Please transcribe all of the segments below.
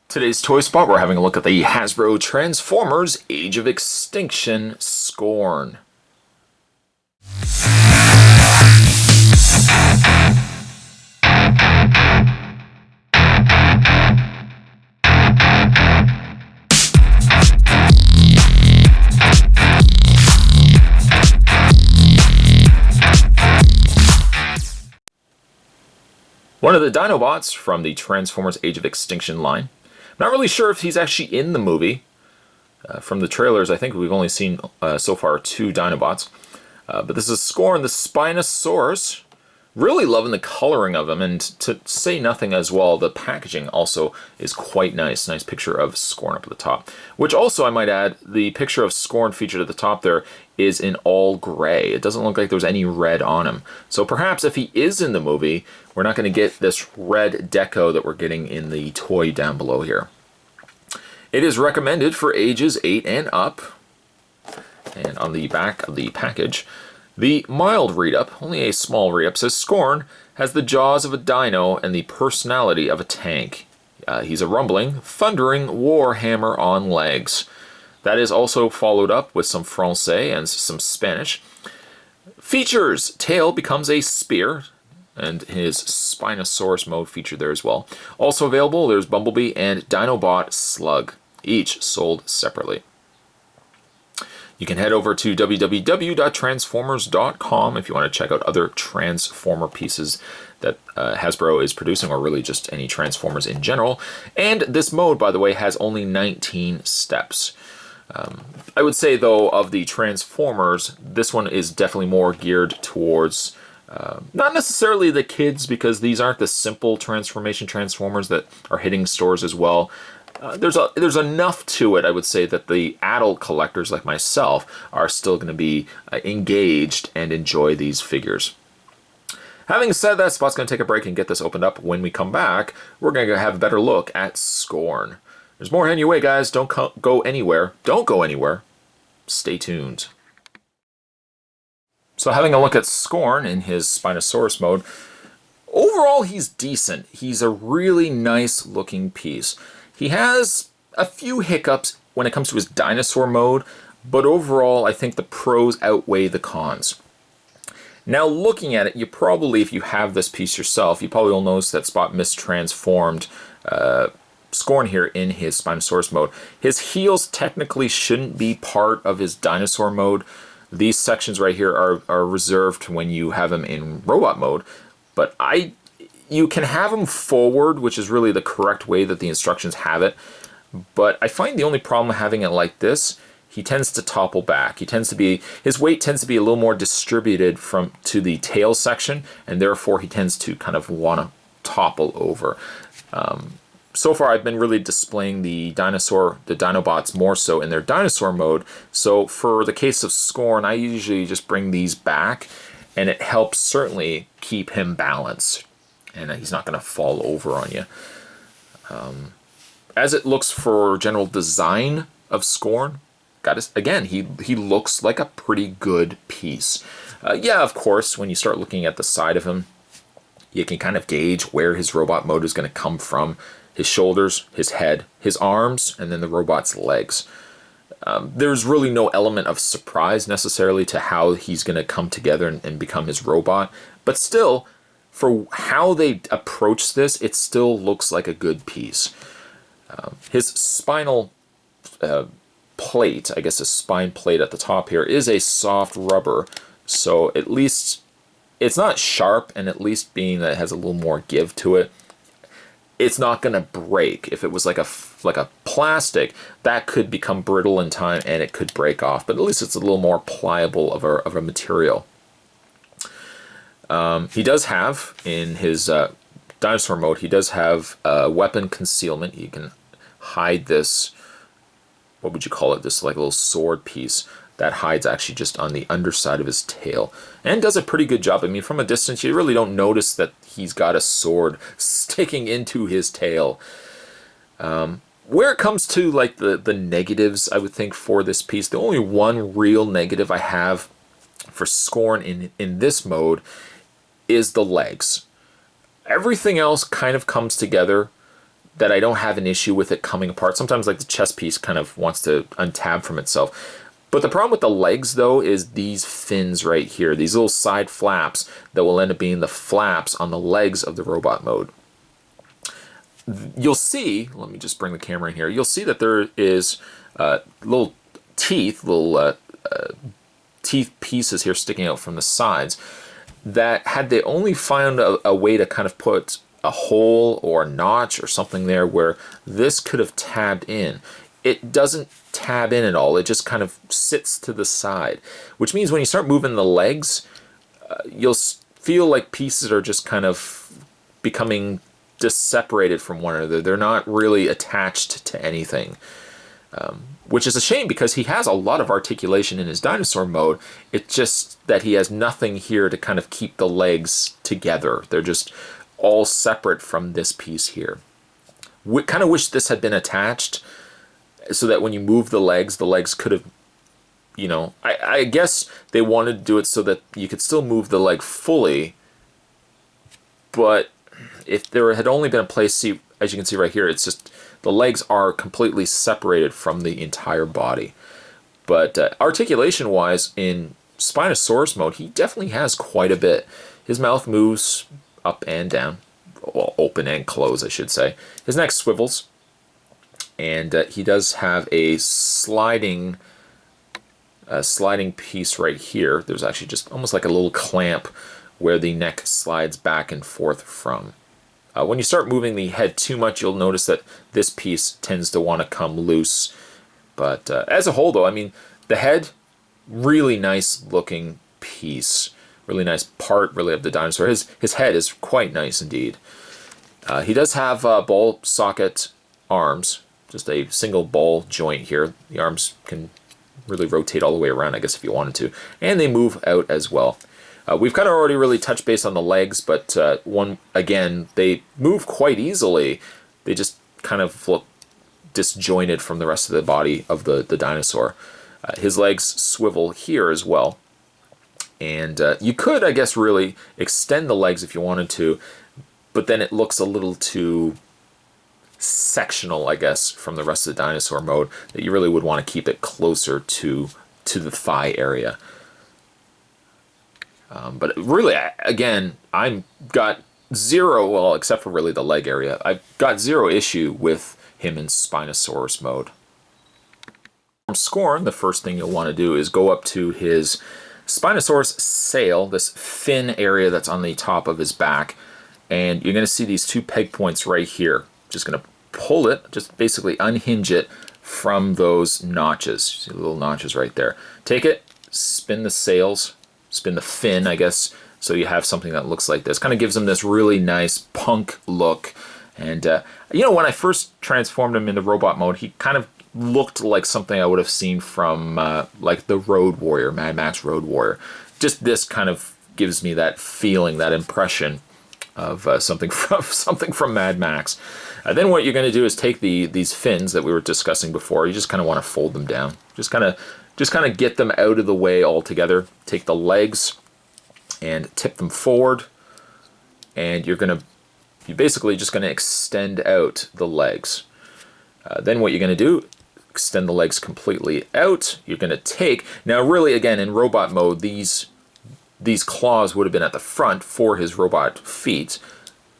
Today's Toy Spot, we're having a look at the Hasbro Transformers Age of Extinction Scorn. One of the Dinobots from the Transformers Age of Extinction line. Not really sure if he's actually in the movie. From the trailers, I think we've only seen so far 2 Dinobots. But this is Scorn, the Spinosaurus. Really loving the coloring of him, and to say nothing as well, the packaging also is quite nice. Nice picture of Scorn up at the top. Which also, I might add, the picture of Scorn featured at the top there is in all gray. It doesn't look like there's any red on him. So perhaps if he is in the movie, we're not going to get this red deco that we're getting in the toy down below here. It is recommended for ages 8 and up. And on the back of the package, the mild read-up, only a small read-up, says Scorn has the jaws of a dino and the personality of a tank. He's a rumbling, thundering warhammer on legs. That is also followed up with some Francais and some Spanish. Features: tail becomes a spear, and his Spinosaurus mode featured there as well. Also available, there's Bumblebee and Dinobot Slug, each sold separately. You can head over to www.transformers.com if you want to check out other Transformer pieces that Hasbro is producing, or really just any Transformers in general. And this mode, by the way, has only 19 steps. I would say, though, of the Transformers, this one is definitely more geared towards not necessarily the kids, because these aren't the simple transformation Transformers that are hitting stores as well. There's enough to it, I would say, that the adult collectors like myself are still going to be engaged and enjoy these figures. Having said that, Spot's going to take a break and get this opened up. When we come back, we're going to have a better look at Scorn. There's more heading your way, guys. Don't go anywhere. Don't go anywhere. Stay tuned. So having a look at Scorn in his Spinosaurus mode, overall he's decent. He's a really nice looking piece. He has a few hiccups when it comes to his dinosaur mode, but overall I think the pros outweigh the cons. Now looking at it, you probably, if you have this piece yourself, you probably will notice that Spot mistransformed Scorn here in his Spinosaurus mode. His heels technically shouldn't be part of his dinosaur mode. These sections right here are reserved when you have him in robot mode, but you can have him forward, which is really the correct way that the instructions have it. But I find the only problem having it like this, he tends to topple back. His weight tends to be a little more distributed to the tail section, and therefore he tends to kind of want to topple over. So far I've been really displaying the Dinobots more so in their dinosaur mode. So for the case of Scorn, I usually just bring these back, and it helps certainly keep him balanced. And he's not going to fall over on you. As it looks for general design of Scorn, again, he looks like a pretty good piece. Yeah, of course, when you start looking at the side of him, you can kind of gauge where his robot mode is going to come from. His shoulders, his head, his arms, and then the robot's legs. There's really no element of surprise necessarily to how he's going to come together and become his robot. But still, for how they approach this, it still looks like a good piece. His spinal plate, I guess his spine plate at the top here, is a soft rubber. So at least it's not sharp, and at least being that it has a little more give to it, it's not going to break. If it was like a plastic, that could become brittle in time and it could break off. But at least it's a little more pliable of a material. He does have, in his dinosaur mode, he does have weapon concealment. You can hide this, what would you call it, this like little sword piece that hides actually just on the underside of his tail. And does a pretty good job. I mean, from a distance, you really don't notice that he's got a sword sticking into his tail. Where it comes to like the negatives, I would think, for this piece, the only one real negative I have for Scorn in this mode is the legs. Everything else kind of comes together. that I don't have an issue with it coming apart. Sometimes like the chest piece kind of wants to untab from itself. But the problem with the legs though is these fins right here, these little side flaps that will end up being the flaps on the legs of the robot mode. You'll see, let me just bring the camera in here, you'll see that there is little teeth, little teeth pieces here sticking out from the sides that had they only found a way to kind of put a hole or a notch or something there where this could have tabbed in. It doesn't tab in at all. It just kind of sits to the side, which means when you start moving the legs, you'll feel like pieces are just kind of becoming just separated from one another. They're not really attached to anything, which is a shame because he has a lot of articulation in his dinosaur mode. It's just that he has nothing here to kind of keep the legs together. They're just all separate from this piece here. We kind of wish this had been attached so that when you move the legs could have, you know, I guess they wanted to do it so that you could still move the leg fully, but if there had only been a place, see, as you can see right here, it's just the legs are completely separated from the entire body. But articulation wise, in Spinosaurus mode, he definitely has quite a bit. His mouth moves up and down, well, open and close, I should say. His neck swivels, and he does have a sliding piece right here. There's actually just almost like a little clamp where the neck slides back and forth from. When you start moving the head too much, you'll notice that this piece tends to want to come loose. But as a whole, though, I mean, the head, really nice looking piece. Really nice part, really, of the dinosaur. His head is quite nice indeed. He does have ball socket arms, just a single ball joint here. The arms can really rotate all the way around, I guess, if you wanted to. And they move out as well. We've kind of already really touched base on the legs, but again, they move quite easily. They just kind of look disjointed from the rest of the body of the dinosaur. His legs swivel here as well. And you could, I guess, really extend the legs if you wanted to, but then it looks a little too sectional, I guess, from the rest of the dinosaur mode, that you really would want to keep it closer to the thigh area. But really, again, I've got zero, well, except for really the leg area, I've got zero issue with him in Spinosaurus mode. From Scorn, the first thing you'll want to do is go up to his Spinosaurus sail, this fin area that's on the top of his back, and you're going to see these two peg points right here. Just going to pull it, just basically unhinge it from those notches. See the little notches right there. Take it, spin the sails, spin the fin, I guess, so you have something that looks like this. Kind of gives him this really nice punk look. And, you know, when I first transformed him into robot mode, he kind of looked like something I would have seen from like the Road Warrior, Mad Max Road Warrior. Just this kind of gives me that feeling, that impression of something from Mad Max. Then what you're going to do is take these fins that we were discussing before. You just kind of want to fold them down. Just kind of get them out of the way altogether. Take the legs and tip them forward, and you're basically just going to extend out the legs. Then what you're going to do, extend the legs completely out. You're going to take, now really again in robot mode, these claws would have been at the front for his robot feet.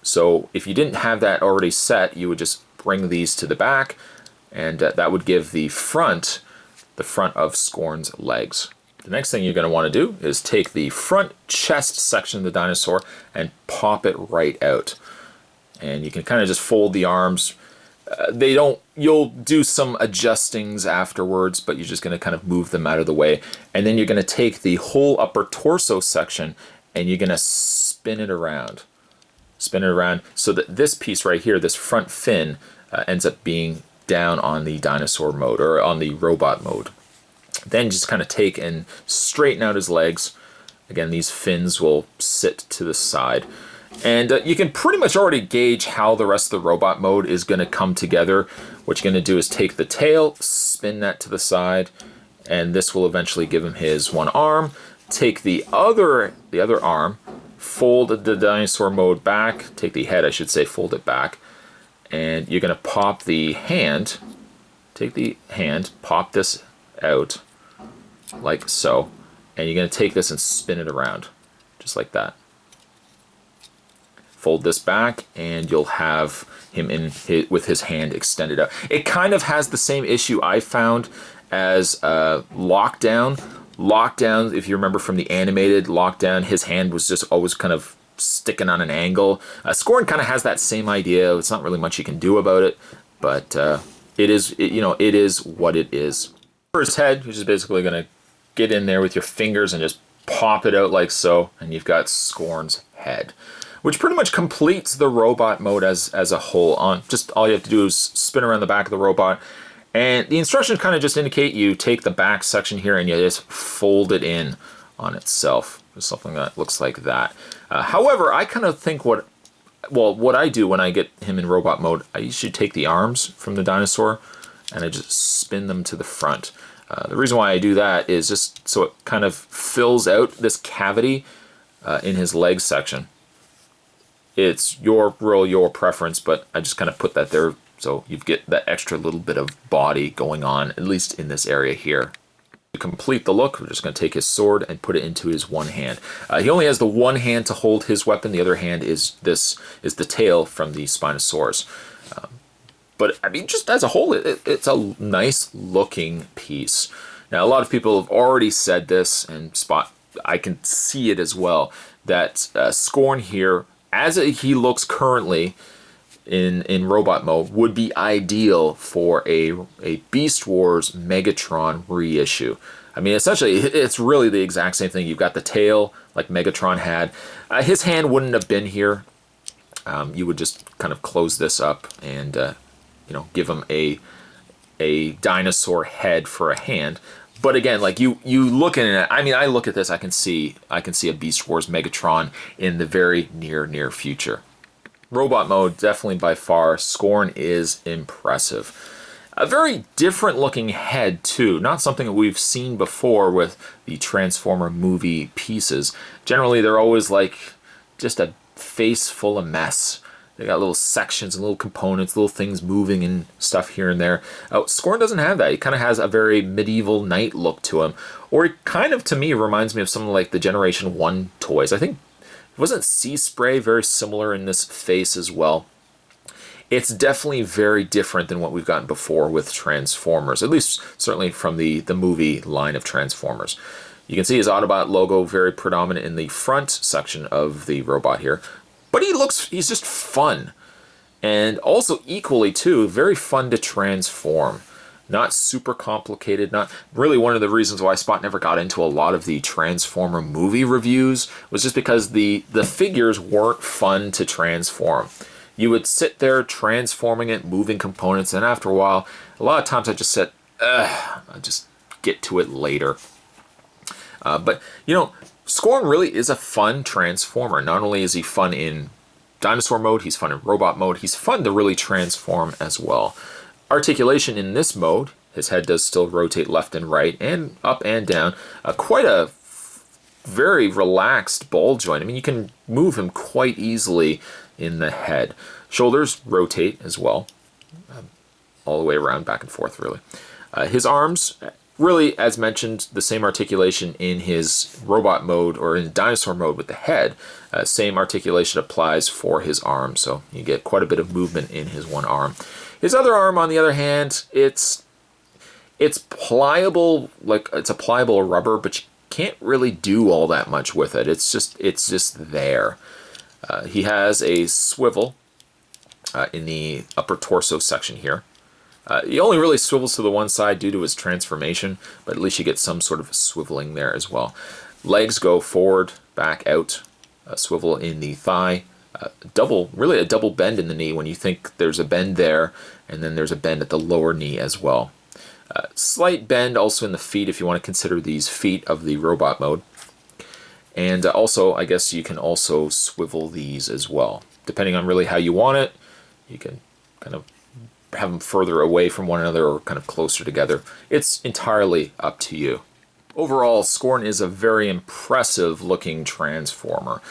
So if you didn't have that already set, you would just bring these to the back, and that would give the front of Scorn's legs. The next thing you're going to want to do is take the front chest section of the dinosaur and pop it right out. And you can kind of just fold the arms. You'll do some adjustings afterwards, but you're just going to kind of move them out of the way. And then you're going to take the whole upper torso section and you're going to spin it around. Spin it around so that this piece right here, this front fin, ends up being down on the dinosaur mode or on the robot mode. Then just kind of take and straighten out his legs. Again, these fins will sit to the side. And you can pretty much already gauge how the rest of the robot mode is going to come together. What you're going to do is take the tail, spin that to the side, and this will eventually give him his one arm. Take the other arm, fold the dinosaur mode back, take the head, I should say, fold it back, and you're going to pop the hand, take the hand, pop this out like so, and you're going to take this and spin it around just like that. Fold this back and you'll have him with his hand extended out. It kind of has the same issue I found as Lockdown. Lockdown, if you remember from the animated Lockdown, his hand was just always kind of sticking on an angle. Scorn kind of has that same idea. It's not really much you can do about it, but it is what it is. For his head, you're just basically going to get in there with your fingers and just pop it out like so, and you've got Scorn's head, which pretty much completes the robot mode as a whole. Just all you have to do is spin around the back of the robot, and the instructions kind of just indicate you take the back section here and you just fold it in on itself. There's something that looks like that. However, I kind of think what I do when I get him in robot mode, I usually take the arms from the dinosaur and I just spin them to the front. The reason why I do that is just so it kind of fills out this cavity in his leg section. It's your preference, but I just kind of put that there so you get that extra little bit of body going on, at least in this area here. To complete the look, we're just going to take his sword and put it into his one hand. He only has the one hand to hold his weapon. The other hand is the tail from the Spinosaurus. But I mean, just as a whole, it's a nice looking piece. Now, a lot of people have already said this, and I can see it as well, that Scorn here, as he looks currently in robot mode, would be ideal for a Beast Wars Megatron reissue. I mean, essentially, it's really the exact same thing. You've got the tail, like Megatron had. His hand wouldn't have been here. You would just kind of close this up and, give him a dinosaur head for a hand. But again, like you look at it, I mean, I look at this, I can see a Beast Wars Megatron in the very near future. Robot mode, definitely by far, Scorn is impressive. A very different looking head too, not something that we've seen before with the Transformer movie pieces. Generally, they're always like just a face full of mess. They got little sections and little components, little things moving and stuff here and there. Scorn doesn't have that. He kind of has a very medieval knight look to him. Or it kind of, to me, reminds me of something like the Generation 1 toys. I think, wasn't Sea Spray very similar in this face as well? It's definitely very different than what we've gotten before with Transformers, at least certainly from the movie line of Transformers. You can see his Autobot logo very predominant in the front section of the robot here. But he's just fun. And also equally too, very fun to transform. Not super complicated, not really one of the reasons why Spot never got into a lot of the Transformer movie reviews was just because the figures weren't fun to transform. You would sit there transforming it, moving components, and after a while, a lot of times I just said, I'll just get to it later. But, Scorn really is a fun Transformer. Not only is he fun in dinosaur mode, he's fun in robot mode, he's fun to really transform as well. Articulation in this mode, his head does still rotate left and right and up and down. Quite a very relaxed ball joint. I mean, you can move him quite easily in the head. Shoulders rotate as well, all the way around, back and forth, really. His arms, really, as mentioned, the same articulation in his robot mode or in dinosaur mode with the head. Same articulation applies for his arm, so you get quite a bit of movement in his one arm. His other arm, on the other hand, it's pliable, like it's a pliable rubber, but you can't really do all that much with it. It's just there. He has a swivel in the upper torso section here. He only really swivels to the one side due to his transformation, but at least you get some sort of swiveling there as well. Legs go forward, back out, swivel in the thigh. Really a double bend in the knee when you think there's a bend there, and then there's a bend at the lower knee as well. Slight bend also in the feet if you want to consider these feet of the robot mode. And also, I guess you can also swivel these as well. Depending on really how you want it, you can kind of have them further away from one another or kind of closer together. It's entirely up to you. Overall, Scorn is a very impressive looking Transformer.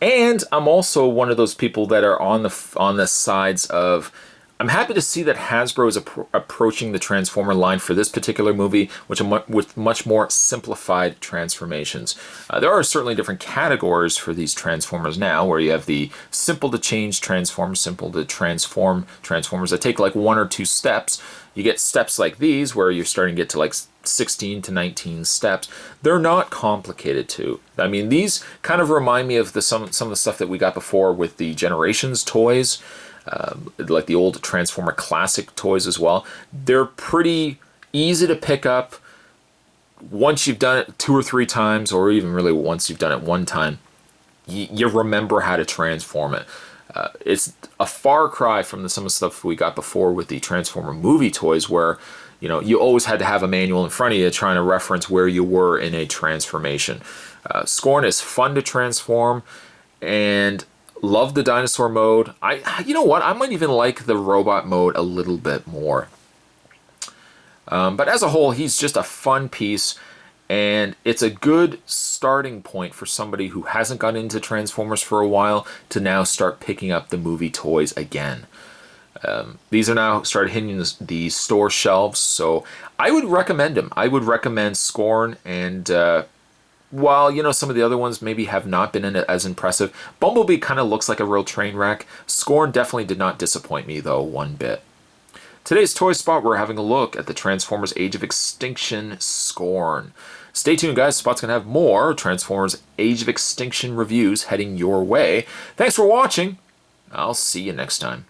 And I'm also one of those people that are on the sides of, I'm happy to see that Hasbro is approaching the Transformer line for this particular movie, with much more simplified transformations. There are certainly different categories for these Transformers now, where you have the simple to change Transformers, simple to transform Transformers that take like 1 or 2 steps. You get steps like these, where you're starting to get to like 16 to 19 steps. They're not complicated too. I mean, these kind of remind me of some of the stuff that we got before with the Generations toys. Like the old Transformer Classic toys as well. They're pretty easy to pick up once you've done it 2 or 3 times, or even really once you've done it 1 time. You remember how to transform it. It's a far cry from some of the stuff we got before with the Transformer movie toys, where you always had to have a manual in front of you trying to reference where you were in a transformation. Scorn is fun to transform, and love the dinosaur mode. You know what? I might even like the robot mode a little bit more. But as a whole, he's just a fun piece, and it's a good starting point for somebody who hasn't got into Transformers for a while to now start picking up the movie toys again. These are now started hitting the store shelves, so I would recommend them. I would recommend Scorn, and while, some of the other ones maybe have not been as impressive, Bumblebee kind of looks like a real train wreck. Scorn definitely did not disappoint me, though, one bit. Today's Toy Spot, we're having a look at the Transformers Age of Extinction Scorn. Stay tuned, guys. Spot's going to have more Transformers Age of Extinction reviews heading your way. Thanks for watching. I'll see you next time.